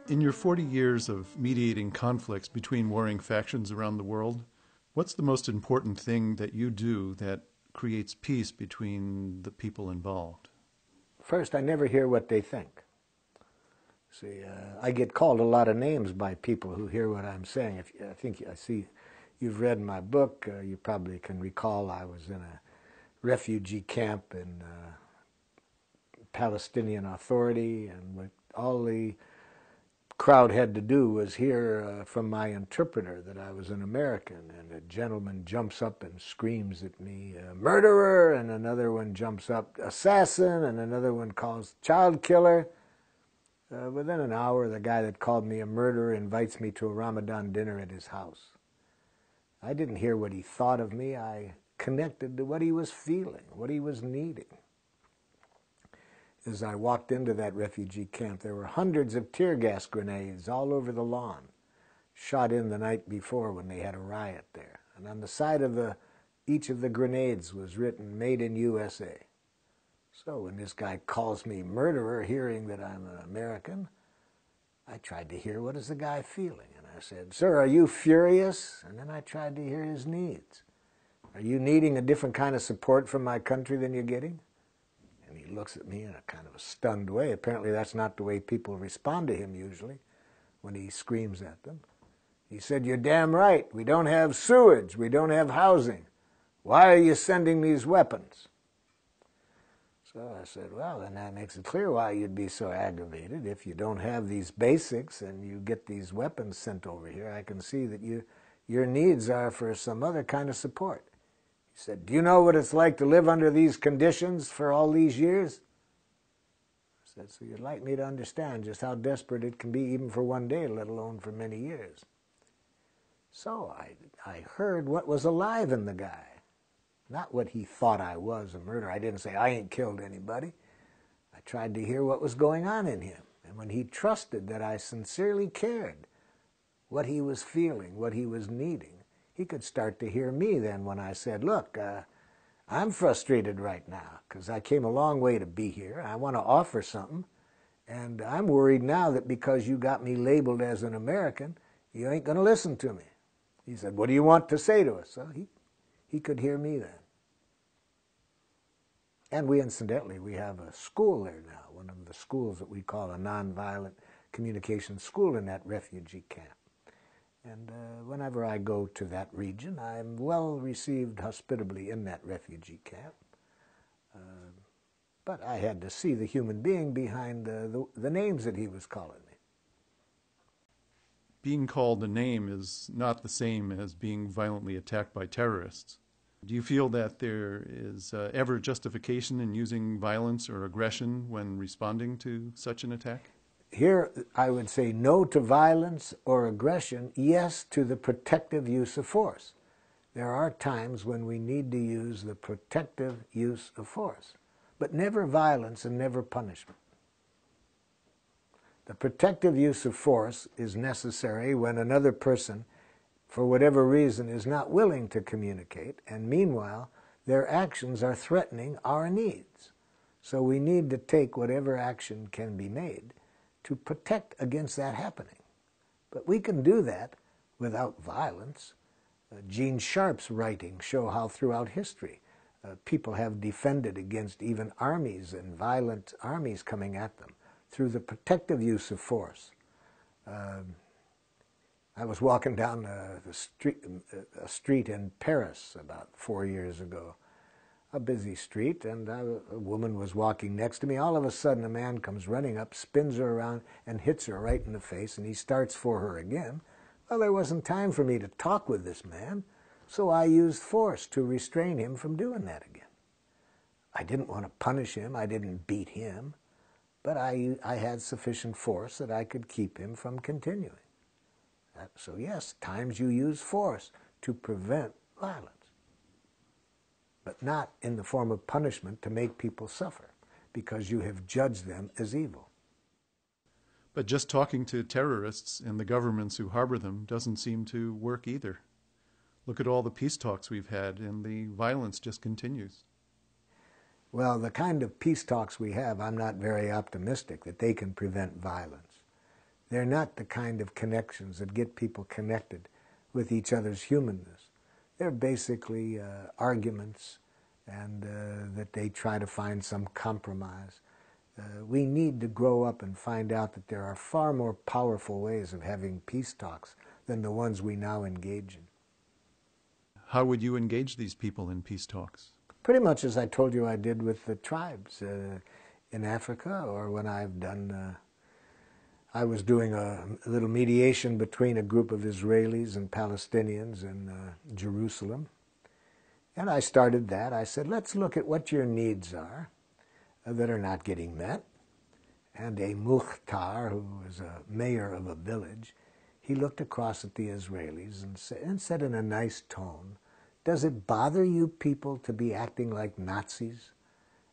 In your 40 years of mediating conflicts between warring factions around the world, what's the most important thing that you do that creates peace between the people involved? First, I never hear what they think. See, I get called a lot of names by people who hear what I'm saying. I see you've read my book. You probably can recall I was in a refugee camp in Palestinian Authority, and what all the crowd had to do was hear from my interpreter that I was an American, and a gentleman jumps up and screams at me, "Murderer!" and another one jumps up, "Assassin!" and another one calls, "Child killer!" Within an hour, the guy that called me a murderer invites me to a Ramadan dinner at his house. I didn't hear what he thought of me. I connected to what he was feeling, what he was needing. As I walked into that refugee camp, there were hundreds of tear gas grenades all over the lawn, shot in the night before when they had a riot there. And on the side of each of the grenades was written, "Made in USA." So when this guy calls me murderer, hearing that I'm an American, I tried to hear, what is the guy feeling? And I said, "Sir, are you furious?" And then I tried to hear his needs. "Are you needing a different kind of support from my country than you're getting?" And he looks at me in a kind of a stunned way. Apparently that's not the way people respond to him usually when he screams at them. He said, "You're damn right. We don't have sewage. We don't have housing. Why are you sending these weapons?" So I said, "Well, then that makes it clear why you'd be so aggravated. If you don't have these basics and you get these weapons sent over here, I can see that your needs are for some other kind of support." He said, "Do you know what it's like to live under these conditions for all these years?" I said, "So you'd like me to understand just how desperate it can be even for one day, let alone for many years." So I heard what was alive in the guy. Not what he thought I was, a murderer. I didn't say, "I ain't killed anybody." I tried to hear what was going on in him. And when he trusted that I sincerely cared what he was feeling, what he was needing, he could start to hear me then when I said, "Look, I'm frustrated right now because I came a long way to be here. I want to offer something. And I'm worried now that because you got me labeled as an American, you ain't going to listen to me." He said, "What do you want to say to us?" So he could hear me then. And incidentally, we have a school there now, one of the schools that we call a nonviolent communication school in that refugee camp. And whenever I go to that region, I'm well received hospitably in that refugee camp. But I had to see the human being behind the names that he was calling me. Being called a name is not the same as being violently attacked by terrorists. Do you feel that there is ever justification in using violence or aggression when responding to such an attack? Here, I would say no to violence or aggression, yes to the protective use of force. There are times when we need to use the protective use of force, but never violence and never punishment. The protective use of force is necessary when another person, for whatever reason, is not willing to communicate, and meanwhile, their actions are threatening our needs. So we need to take whatever action can be made to protect against that happening. But we can do that without violence. Gene Sharp's writings show how throughout history people have defended against even armies and violent armies coming at them through the protective use of force. I was walking down a street in Paris about 4 years ago, a busy street, and a woman was walking next to me. All of a sudden, a man comes running up, spins her around, and hits her right in the face, and he starts for her again. Well, there wasn't time for me to talk with this man, so I used force to restrain him from doing that again. I didn't want to punish him. I didn't beat him, but I had sufficient force that I could keep him from continuing. So yes, times you use force to prevent violence, but not in the form of punishment to make people suffer because you have judged them as evil. But just talking to terrorists and the governments who harbor them doesn't seem to work either. Look at all the peace talks we've had, and the violence just continues. Well, the kind of peace talks we have, I'm not very optimistic that they can prevent violence. They're not the kind of connections that get people connected with each other's humanness. They're basically arguments, and that they try to find some compromise. We need to grow up and find out that there are far more powerful ways of having peace talks than the ones we now engage in. How would you engage these people in peace talks? Pretty much as I told you I did with the tribes in Africa, or when I've done, I was doing a little mediation between a group of Israelis and Palestinians in Jerusalem. And I started that. I said, let's look at what your needs are that are not getting met. And a Mukhtar, who was a mayor of a village, he looked across at the Israelis and said in a nice tone, does it bother you people to be acting like Nazis?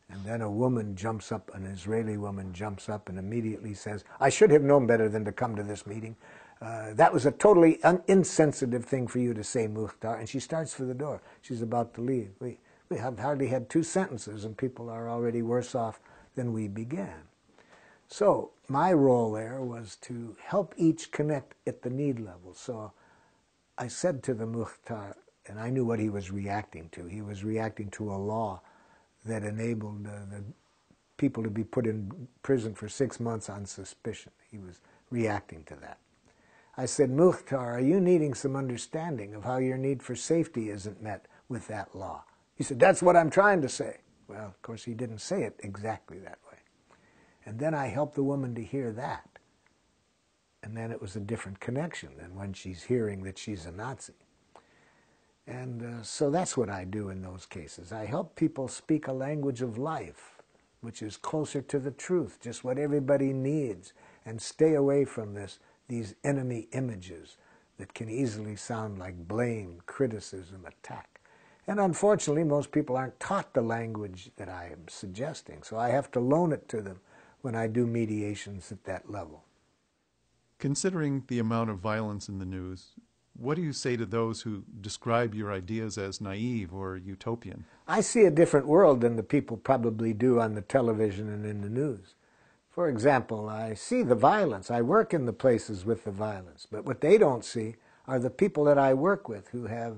And then a woman jumps up, an Israeli woman jumps up and immediately says, I should have known better than to come to this meeting. That was a totally insensitive thing for you to say, Mukhtar. And she starts for the door. She's about to leave. We have hardly had 2 sentences, and people are already worse off than we began. So my role there was to help each connect at the need level. So I said to the Mukhtar, and I knew what he was reacting to. He was reacting to a law that enabled the people to be put in prison for 6 months on suspicion. He was reacting to that. I said, Mukhtar, are you needing some understanding of how your need for safety isn't met with that law? He said, that's what I'm trying to say. Well, of course, he didn't say it exactly that way. And then I helped the woman to hear that. And then it was a different connection than when she's hearing that she's a Nazi. And so that's what I do in those cases. I help people speak a language of life, which is closer to the truth, just what everybody needs, and stay away from these enemy images that can easily sound like blame, criticism, attack. And unfortunately, most people aren't taught the language that I am suggesting, so I have to loan it to them when I do mediations at that level. Considering the amount of violence in the news, what do you say to those who describe your ideas as naive or utopian? I see a different world than the people probably do on the television and in the news. For example, I see the violence. I work in the places with the violence. But what they don't see are the people that I work with who have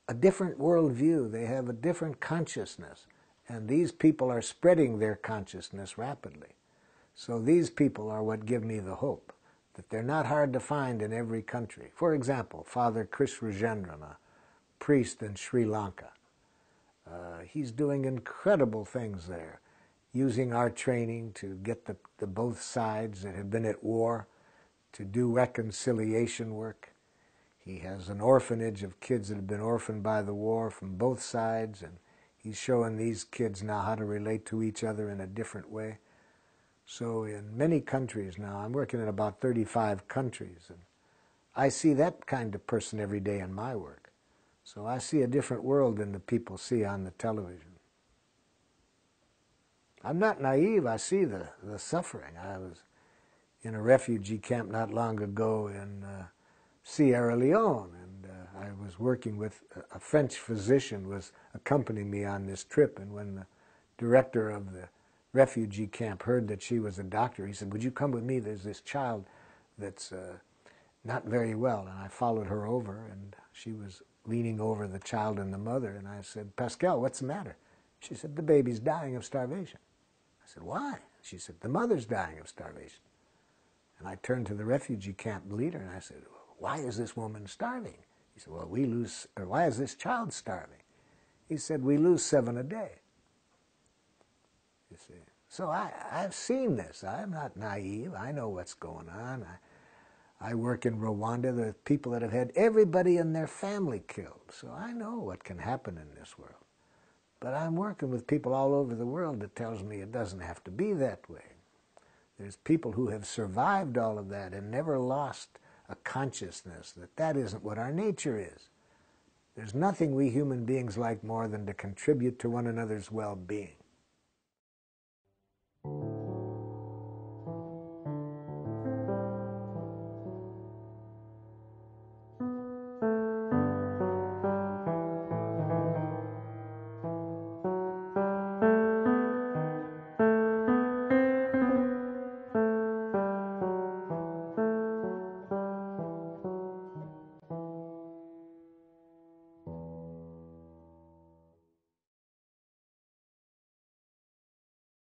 a different worldview. They have a different consciousness. And these people are spreading their consciousness rapidly. So these people are what give me the hope that they're not hard to find in every country. For example, Father Chris Rajendran, a priest in Sri Lanka. He's doing incredible things there, using our training to get the both sides that have been at war to do reconciliation work. He has an orphanage of kids that have been orphaned by the war from both sides, and he's showing these kids now how to relate to each other in a different way. So in many countries now, I'm working in about 35 countries, and I see that kind of person every day in my work. So I see a different world than the people see on the television. I'm not naive. I see the suffering. I was in a refugee camp not long ago in Sierra Leone, and I was working with a French physician was accompanying me on this trip, and when the director of the refugee camp heard that she was a doctor, he said, would you come with me? There's this child that's not very well. And I followed her over, and she was leaning over the child and the mother, and I said, Pascal, what's the matter? She said, the baby's dying of starvation. I said, why? She said, the mother's dying of starvation. And I turned to the refugee camp leader, and I said, why is this woman starving? He said, well, why is this child starving? He said, we lose 7 a day. You see. So I've seen this. I'm not naive. I know what's going on. I work in Rwanda. There are people that have had everybody in their family killed. So I know what can happen in this world. But I'm working with people all over the world that tells me it doesn't have to be that way. There's people who have survived all of that and never lost a consciousness that that isn't what our nature is. There's nothing we human beings like more than to contribute to one another's well-being.